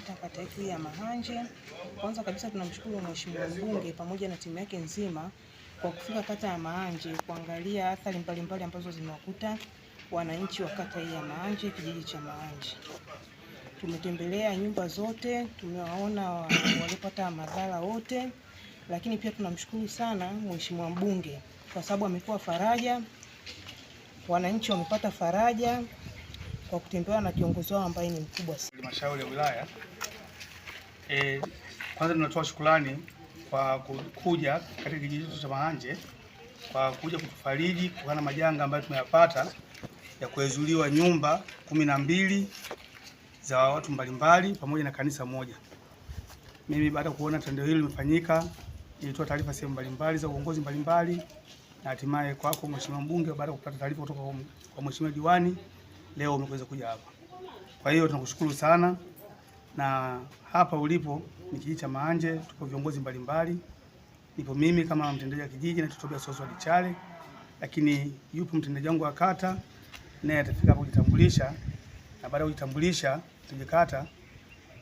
kata, kata yetu ya Mahanje. Kwanza kabisa tunamshukuru Mheshimiwa Mbunge pamoja na timu yake nzima kwa kufika kata ya Mahanje kuangalia athari mbalimbali ambazo zimewakuta wananchi wa kata hii ya Mahanje, kijiji cha Mahanje. Tumetembelea nyumba zote, tumewaona walipata madhara wote, lakini pia tunamshukuru sana Mheshimiwa Mbunge kwa sababu amekuwa faraja. Wananchi wamepata faraja kwa kutembewa na kiongozi wao ambaye ni mkubwa sana. Halmashauri ya wilaya. Kwanza tunatoa shukrani kwa kuja katika kijiji chetu cha Mahanje kwa kuja kutufariji kutokana na majanga ambayo tumeyapata ya kuezuliwa nyumba 12 za watu mbalimbali pamoja na kanisa moja. Mimi baada ya kuona tendo hili limefanyika, nilitoa taarifa sehemu mbalimbali za uongozi mbalimbali na hatimaye kwako Mheshimiwa Mbunge, baada ya kupata taarifa kutoka kwa Mheshimiwa Diwani, leo umeweza kuja hapa. Kwa hiyo tunakushukuru sana, na hapa ulipo ni kijiji cha Mahanje, tuko viongozi mbalimbali. Nipo mimi kama mtendaji wa kijiji na Tobias Oswald Chale, lakini yupo mtendaji wangu wa kata naye atafika kujitambulisha, na baada ya kujitambulisha tuje kata,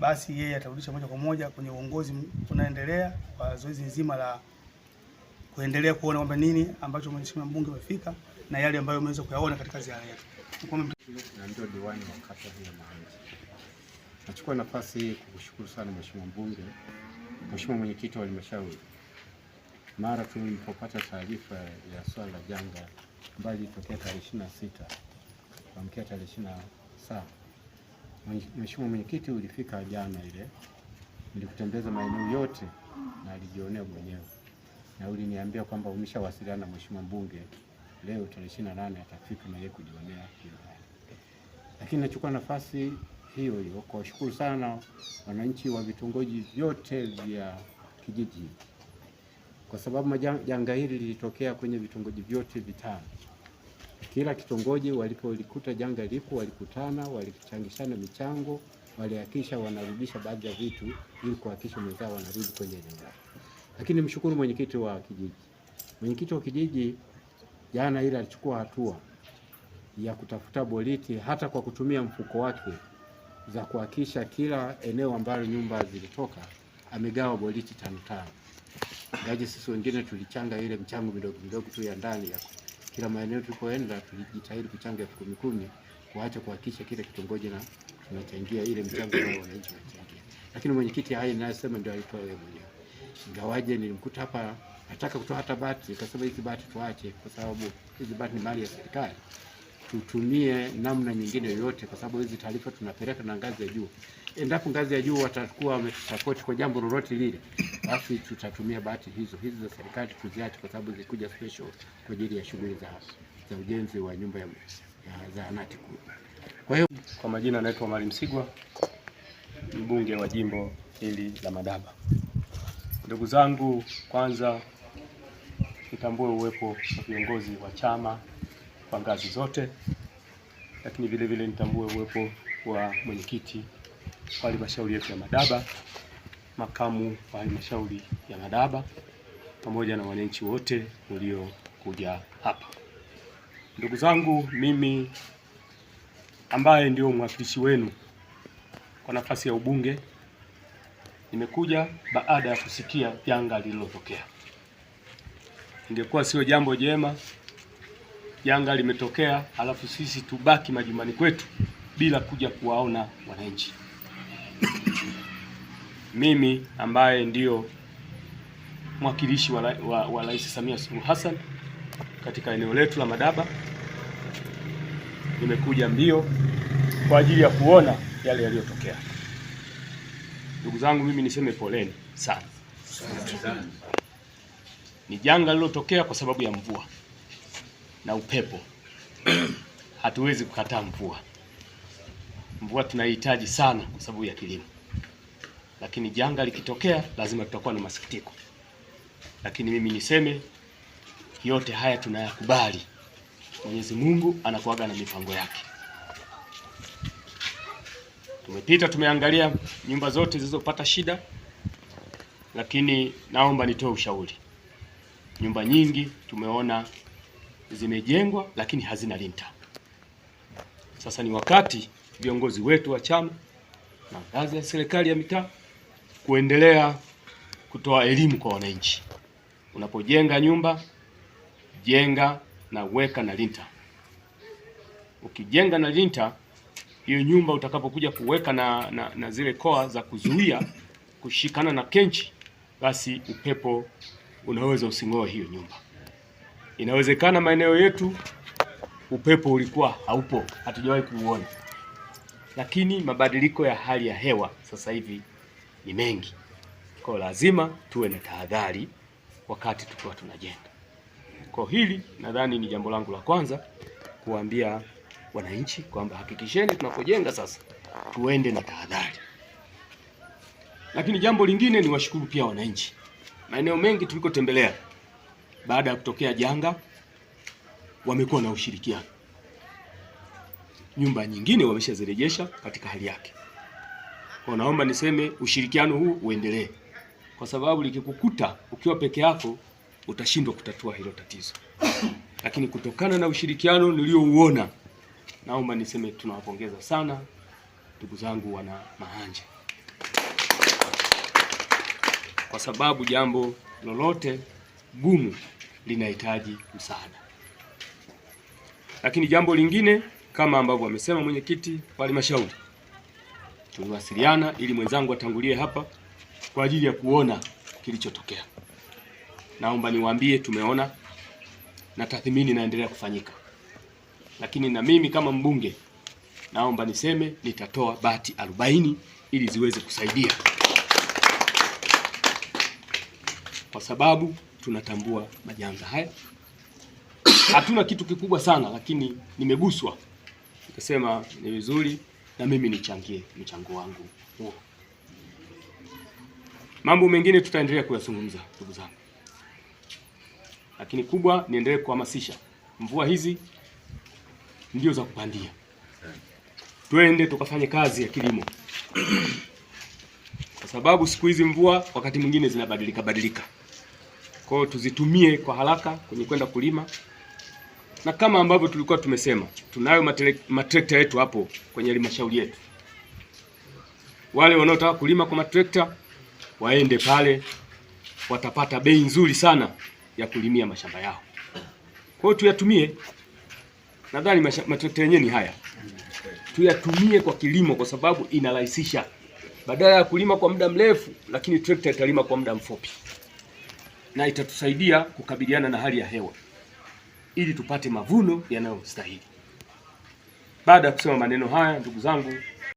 basi yeye atarudisha moja kwa moja kwenye uongozi unaendelea kwa zoezi nzima la kuendelea kuona kwamba nini ambacho Mheshimiwa Mbunge amefika na yale ambayo umeweza kuyaona katika ziara yetu. Na ndio diwani wa kata ya Mahanje. Nachukua nafasi hii kukushukuru sana Mheshimiwa Mbunge, Mheshimiwa mwenyekiti wa halmashauri. Mara tulipopata taarifa ya swala la janga ambalo lilitokea tarehe 26 kuamkia tarehe 27, Mheshimiwa mwenyekiti ulifika jana ile, nilikutembeza maeneo yote na alijionea mwenyewe, na uliniambia kwamba umeshawasiliana na Mheshimiwa Mbunge leo tarehe 28 atafika na yeye kujionea hilo. Lakini nachukua nafasi hiyo kuwashukuru sana wananchi wa vitongoji vyote vya kijiji, kwa sababu janga hili lilitokea kwenye vitongoji vyote vitano. Kila kitongoji walipolikuta janga lipo, walikutana, walichangishana michango, walihakikisha wanarudisha baadhi ya vitu ili kuhakikisha mwenzao wanarudi kwenye eneo. Lakini mshukuru mwenyekiti wa kijiji. Mwenyekiti wa kijiji jana ile alichukua hatua ya kutafuta boliti hata kwa kutumia mfuko wake za kuhakikisha kila eneo ambalo nyumba zilitoka amegawa boliti 5. Ngaje sisi wengine tulichanga ile mchango midogo midogo tu ya ndani ya kila maeneo tulipoenda, tulijitahidi kuchanga 10,000 kuacha kuhakikisha kile kitongoji na tunachangia ile mchango ambao wananchi wanachangia. Lakini mwenyekiti haya ninasema ndio alitoa yeye mwenyewe. Ingawaje nilimkuta hapa nataka kutoa hata bati, akasema hizi bati tuache kwa sababu hizi bati ni mali ya serikali. Tutumie namna nyingine yoyote kwa sababu hizi taarifa tunapeleka na ngazi ya juu. Endapo ngazi ya juu watakuwa wametusupport kwa jambo lolote lile, basi tutatumia bati hizo za serikali tuziache kwa sababu zilikuja special kwa ajili ya shughuli za ujenzi wa nyumba ya zahanati kuu. Kwa hiyo kwa majina naitwa Mali Msigwa, mbunge wa jimbo hili la Madaba. Ndugu zangu, kwanza nitambue uwepo wa viongozi wa chama kwa ngazi zote, lakini vile vile nitambue uwepo wa mwenyekiti wa halmashauri yetu ya Madaba, makamu wa halmashauri ya Madaba, pamoja na wananchi wote waliokuja hapa. Ndugu zangu, mimi ambaye ndio mwakilishi wenu kwa nafasi ya ubunge, nimekuja baada ya kusikia janga lililotokea. Ingekuwa sio jambo jema janga limetokea halafu sisi tubaki majumbani kwetu bila kuja kuwaona wananchi. Mimi ambaye ndio mwakilishi wa Rais Samia Suluhu Hassan katika eneo letu la Madaba, nimekuja mbio kwa ajili ya kuona yale yaliyotokea. Ndugu zangu, mimi niseme poleni sana. Ni janga lililotokea kwa sababu ya mvua na upepo. Hatuwezi kukataa mvua. Mvua tunahitaji sana kwa sababu ya kilimo. Lakini janga likitokea lazima tutakuwa na masikitiko. Lakini mimi niseme yote haya tunayakubali. Mwenyezi Mungu anakuaga na mipango yake. Tumepita tumeangalia nyumba zote zilizopata shida, lakini naomba nitoe ushauri. Nyumba nyingi tumeona zimejengwa lakini hazina linta. Sasa ni wakati viongozi wetu wa chama na ngazi ya serikali ya mitaa kuendelea kutoa elimu kwa wananchi. Unapojenga nyumba, jenga na weka na linta. Ukijenga na linta, hiyo nyumba utakapokuja kuweka na zile koa za kuzuia kushikana na kenchi, basi upepo unaweza using'oe hiyo nyumba. Inawezekana maeneo yetu upepo ulikuwa haupo, hatujawahi kuuona, lakini mabadiliko ya hali ya hewa sasa hivi ni mengi. Kwa lazima tuwe na tahadhari wakati tukiwa tunajenga. Kwa hili nadhani ni jambo langu la kwanza kuambia wananchi kwamba hakikisheni tunapojenga sasa tuende na tahadhari. Lakini jambo lingine ni washukuru pia wananchi. Maeneo mengi tulikotembelea baada ya kutokea janga wamekuwa na ushirikiano. Nyumba nyingine wameshazirejesha katika hali yake. Kwa naomba niseme ushirikiano huu uendelee, kwa sababu likikukuta ukiwa peke yako utashindwa kutatua hilo tatizo. Lakini kutokana na ushirikiano niliouona, naomba niseme tunawapongeza sana ndugu zangu wana Mahanje, kwa sababu jambo lolote gumu linahitaji msaada. Lakini jambo lingine kama ambavyo amesema mwenyekiti wa halmashauri, tuliwasiliana ili mwenzangu atangulie hapa kwa ajili ya kuona kilichotokea. Naomba niwaambie tumeona na tathmini inaendelea kufanyika. Lakini na mimi kama mbunge naomba niseme nitatoa bati 40 ili ziweze kusaidia, kwa sababu tunatambua majanga haya. Hatuna kitu kikubwa sana, lakini nimeguswa nikasema ni vizuri na mimi nichangie mchango wangu huo. Mambo mengine tutaendelea kuyazungumza ndugu zangu, lakini kubwa niendelee kuhamasisha. Mvua hizi ndio za kupandia, twende tukafanye kazi ya kilimo, kwa sababu siku hizi mvua wakati mwingine zinabadilika. Kwa hiyo tuzitumie kwa haraka kwenye kwenda kulima, na kama ambavyo tulikuwa tumesema, tunayo matrekta yetu hapo kwenye halmashauri yetu. Wale wanaotaka kulima kwa matrekta waende pale, watapata bei nzuri sana ya kulimia mashamba yao. Kwa hiyo tuyatumie. Nadhani matrekta yenyewe ni haya, tuyatumie kwa kilimo, kwa sababu inarahisisha. Badala ya kulima kwa muda mrefu, lakini trekta italima kwa muda mfupi, na itatusaidia kukabiliana na hali ya hewa ili tupate mavuno yanayostahili. Baada ya kusema maneno haya, ndugu zangu,